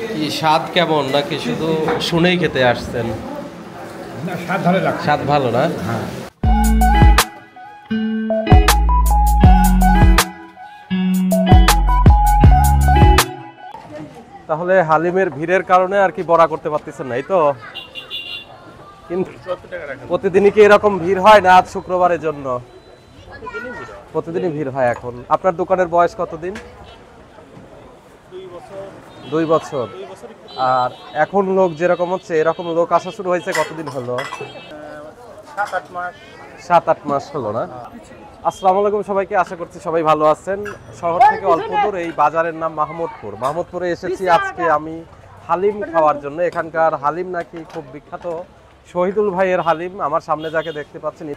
কি স্বাদ কেমন নাকি শুধু শুনেই খেতে আসছেন? না, স্বাদ ভালো লাগছে। স্বাদ ভালো না? হ্যাঁ। তাহলে হালিমের ভিড়ের কারণে আর কি বড়া করতে পারতেছেন না, এই তো? কিন্তু প্রতিদিনই কি এরকম ভিড় হয় না আজ শুক্রবারের জন্য? প্রতিদিনই ভিড় হয়। এখন আপনার দোকানের বয়স কতদিন? 2 বছর। আর এখন লোক যেরকম হচ্ছে এরকম লোক আসা শুরু হয়েছে কতদিন হলো? 7-8 মাস হলো না? আসসালামু আলাইকুম সবাইকে, আশা করছি সবাই ভালো আছেন। শহর থেকে অল্প দূর এই বাজারের নাম মাহমুদপুর। মাহমুদপুরে এসেছি আজকে আমি হালিম খাওয়ার জন্য। এখানকার হালিম নাকি খুব বিখ্যাত। শহীদুল ভাইয়ের হালিম আমার সামনে যাকে দেখতে পাচ্ছেন,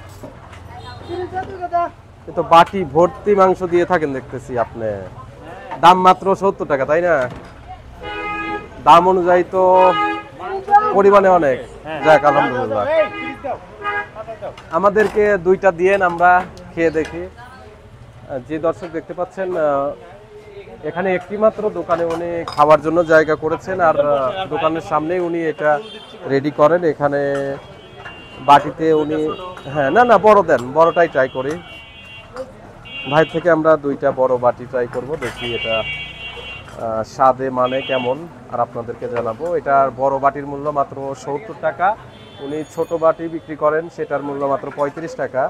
তো বাটি ভর্তি মাংস দিয়ে থাকেন দেখতেছি আপনি। দাম মাত্র 70 টাকা, তাই না? দাম অনুযায়ী তো পরিমাণে অনেক। যাক আলহামদুলিল্লাহ। আমাদেরকে 2টা দিয়েন, আমরা খেয়ে দেখি। যে দর্শক দেখতে পাচ্ছেন এখানে একটি মাত্র দোকানে উনি খাওয়ার জন্য জায়গা করেছেন, আর দোকানের সামনেই উনি এটা রেডি করেন। এখানে বাটিতে উনি, হ্যাঁ না না বড় দেন, বড়টাই ট্রাই করি। ভাই থেকে আমরা 2টা বড় বাটি ট্রাই করব, দেখি এটা স্বাদে মানে কেমন, আর আপনাদেরকে জানাবো। এটার বড় বাটির মূল্য মাত্র 70 টাকা। উনি ছোট বাটি বিক্রি করেন, সেটার মূল্য মাত্র 35 টাকা।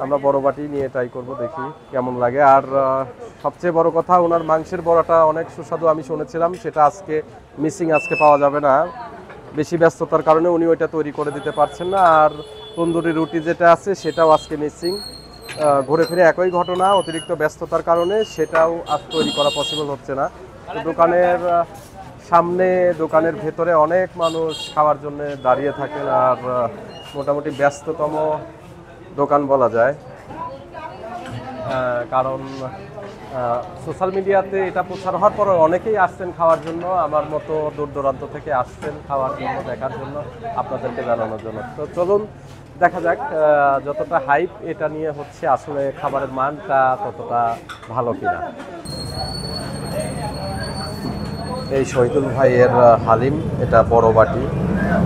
আমরা বড় বাটি নিয়ে ট্রাই করব, দেখি কেমন লাগে। আর সবচেয়ে বড় কথা, ওনার মাংসের বড়াটা অনেক সুস্বাদু আমি শুনেছিলাম, সেটা আজকে মিসিং, আজকে পাওয়া যাবে না। বেশি ব্যস্ততার কারণে উনি ওইটা তৈরি করে দিতে পারছেন না। আর তন্দুরি রুটি যেটা আছে সেটাও আজকে মিসিং। ঘুরে ফিরে একই ঘটনা, অতিরিক্ত ব্যস্ততার কারণে সেটাও আজ তৈরি করা পসিবল হচ্ছে না। দোকানের সামনে, দোকানের ভেতরে অনেক মানুষ খাওয়ার জন্য দাঁড়িয়ে থাকেন, আর মোটামুটি ব্যস্ততম দোকান বলা যায়। কারণ সোশ্যাল মিডিয়াতে এটা প্রচার হওয়ার পর অনেকেই আসছেন খাওয়ার জন্য, আমার মতো দূর দূরান্ত থেকে আসছেন খাওয়ার জন্য, দেখার জন্য, আপনাদেরকে জানানোর জন্য। তো চলুন দেখা যাক যতটা হাইপ এটা নিয়ে হচ্ছে, আসলে খাবারের মানটা ততটা ভালো কিনা। এই শহীদুল ভাইয়ের হালিম, এটা বড় বাটি,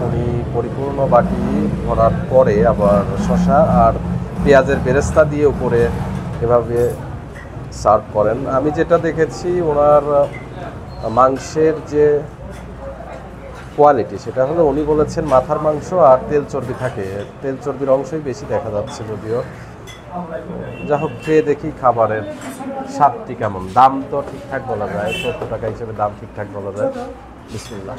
উনি পরিপূর্ণ বাটি ভরার পরে আবার শসা আর পেঁয়াজের বেরেস্তা দিয়ে উপরে এভাবে সার্ভ করেন। আমি যেটা দেখেছি ওনার মাংসের যে কোয়ালিটি, সেটা হলো উনি বলেছেন মাথার মাংস আর তেল চর্বি থাকে, তেল চর্বির অংশই বেশি দেখা যাচ্ছে যদিও। যা হোক, খেয়ে দেখি খাবারের স্বাদটি কেমন। দাম তো ঠিকঠাক বলা যায়, 70 টাকা হিসেবে দাম ঠিকঠাক বলা যায়। বিসমিল্লাহ।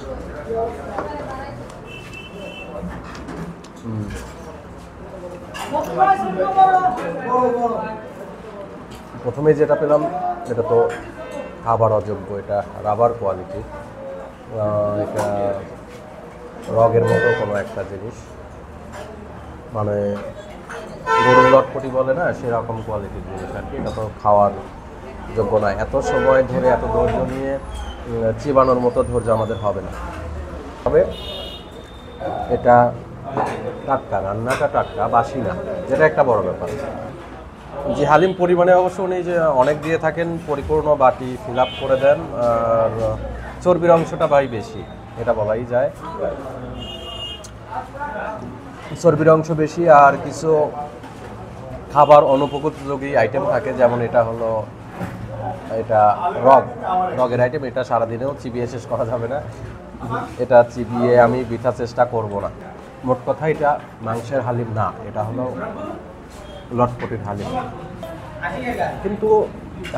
প্রথমে যেটা পেলাম এটা তো খাবার অযোগ্য, এটা রাবার কোয়ালিটি। এটা রগের মতো কোনো একটা জিনিস, মানে গরুর লটপটি বলে না, সেরকম কোয়ালিটির জিনিস আর কি। এটা তো খাওয়ার যোগ্য নয়। এত সময় ধরে এত ধৈর্য নিয়ে চিবানোর মতো ধৈর্য আমাদের হবে না। তবে এটা টাটকা, রান্নাটা টাটকা, বাসি না, যেটা একটা বড় ব্যাপার। যে হালিম পরিমাণে অবশ্য উনি যে অনেক দিয়ে থাকেন, পরিপূর্ণ বাটি ফিল আপ করে দেন, আর চর্বির অংশটা ভাই বেশি, এটা বলাই যায়। চর্বির অংশ বেশি, আর কিছু খাবার অনুপযোগী আইটেম থাকে, যেমন এটা হলো, এটা রগের আইটেম। এটা সারাদিনেও চিবিয়ে শেষ করা যাবে না, এটা চিবিয়ে আমি বৃথা চেষ্টা করব না। মোট কথা এটা মাংসের হালিম না, এটা হলো লটপটির হালিম। কিন্তু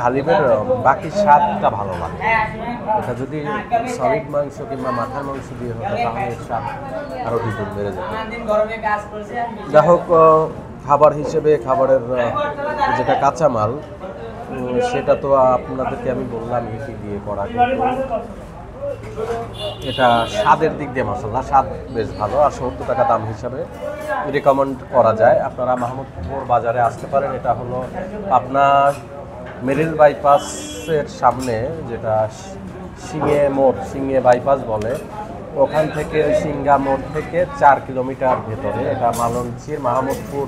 হালিমের বাকি স্বাদটা ভালো লাগে। এটা যদি সলিড মাংস কিংবা মাথার মাংস দিয়ে হতো তাহলে এর স্বাদ আরও দ্বিগুণ বেড়ে যেত। যাই হোক, খাবার হিসেবে খাবারের যেটা কাঁচামাল, সেটা তো আপনাদেরকে আমি বললাম কি দিয়ে করা, কিন্তু এটা স্বাদের দিক দিয়ে মশলা স্বাদ বেশ ভালো। আর 70 টাকা দাম হিসাবে রেকমেন্ড করা যায়। আপনারা মাহমুদপুর বাজারে আসতে পারেন। এটা হলো আপনার মেরিল বাইপাসের সামনে, যেটা সিংয়ে বাইপাস বলে, ওখান থেকে সিঙ্গা মোড় থেকে 4 কিলোমিটার ভেতরে। এটা মালঞ্চির মাহমুদপুর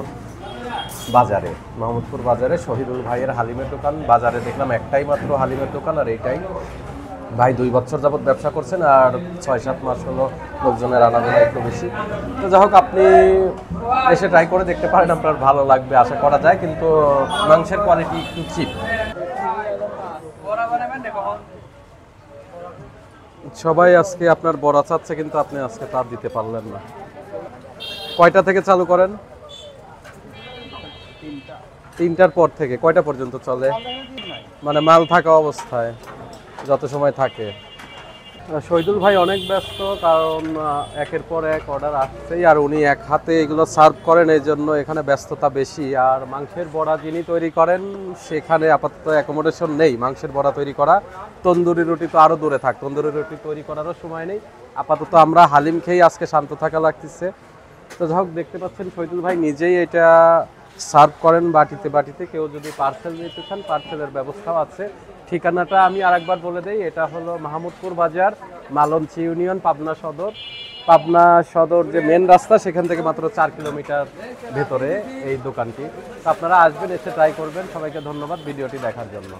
বাজারে শহীদুল ভাইয়ের হালিমের দোকান। বাজারে দেখলাম একটাই মাত্র হালিমের দোকান, আর এইটাই ভাই 2 বছর যাবত ব্যবসা করছেন আর 6-7 মাস হলো লোকজনের আনাগোনা একটু বেশি। তো যাই হোক, আপনি এসে ট্রাই করে দেখতে পারেন, আপনার ভালো লাগবে আশা করা যায়, কিন্তু মাংসের কোয়ালিটি একটু চিপ। সবাই আজকে আপনার বড়া চাচ্ছে, কিন্তু আপনি আজকে তার দিতে পারলেন না। কয়টা থেকে চালু করেন? 3টার পর থেকে কয়টা পর্যন্ত চলে? মানে মাল থাকা অবস্থায় যত সময় থাকে। শহীদুল ভাই অনেক ব্যস্ত, কারণ একের পর এক অর্ডার আসছেই, আর উনি এক হাতে এগুলো সার্ভ করেন, এই জন্য এখানে ব্যস্ততা বেশি। আর মাংসের বড়া যিনি তৈরি করেন সেখানে আপাতত অ্যাকোমোডেশন নেই মাংসের বড়া তৈরি করা। তন্দুরি রুটি তো আরও দূরে থাক, তন্দুরি রুটি তৈরি করারও সময় নেই। আপাতত আমরা হালিম খেয়েই আজকে শান্ত থাকা লাগতেছে। তো যাই হোক, দেখতে পাচ্ছেন শহীদুল ভাই নিজেই এটা সার্ভ করেন বাটিতে বাটিতে। কেউ যদি পার্সেল নিতে চান, পার্সেলের ব্যবস্থাও আছে। ঠিকানাটা আমি আরেকবার বলে দেই, এটা হলো মাহমুদপুর বাজার, মালঞ্চি ইউনিয়ন, পাবনা সদর। পাবনা সদর যে মেন রাস্তা, সেখান থেকে মাত্র 4 কিলোমিটার ভেতরে এই দোকানটি। তো আপনারা আসবেন, এসে ট্রাই করবেন। সবাইকে ধন্যবাদ ভিডিওটি দেখার জন্য।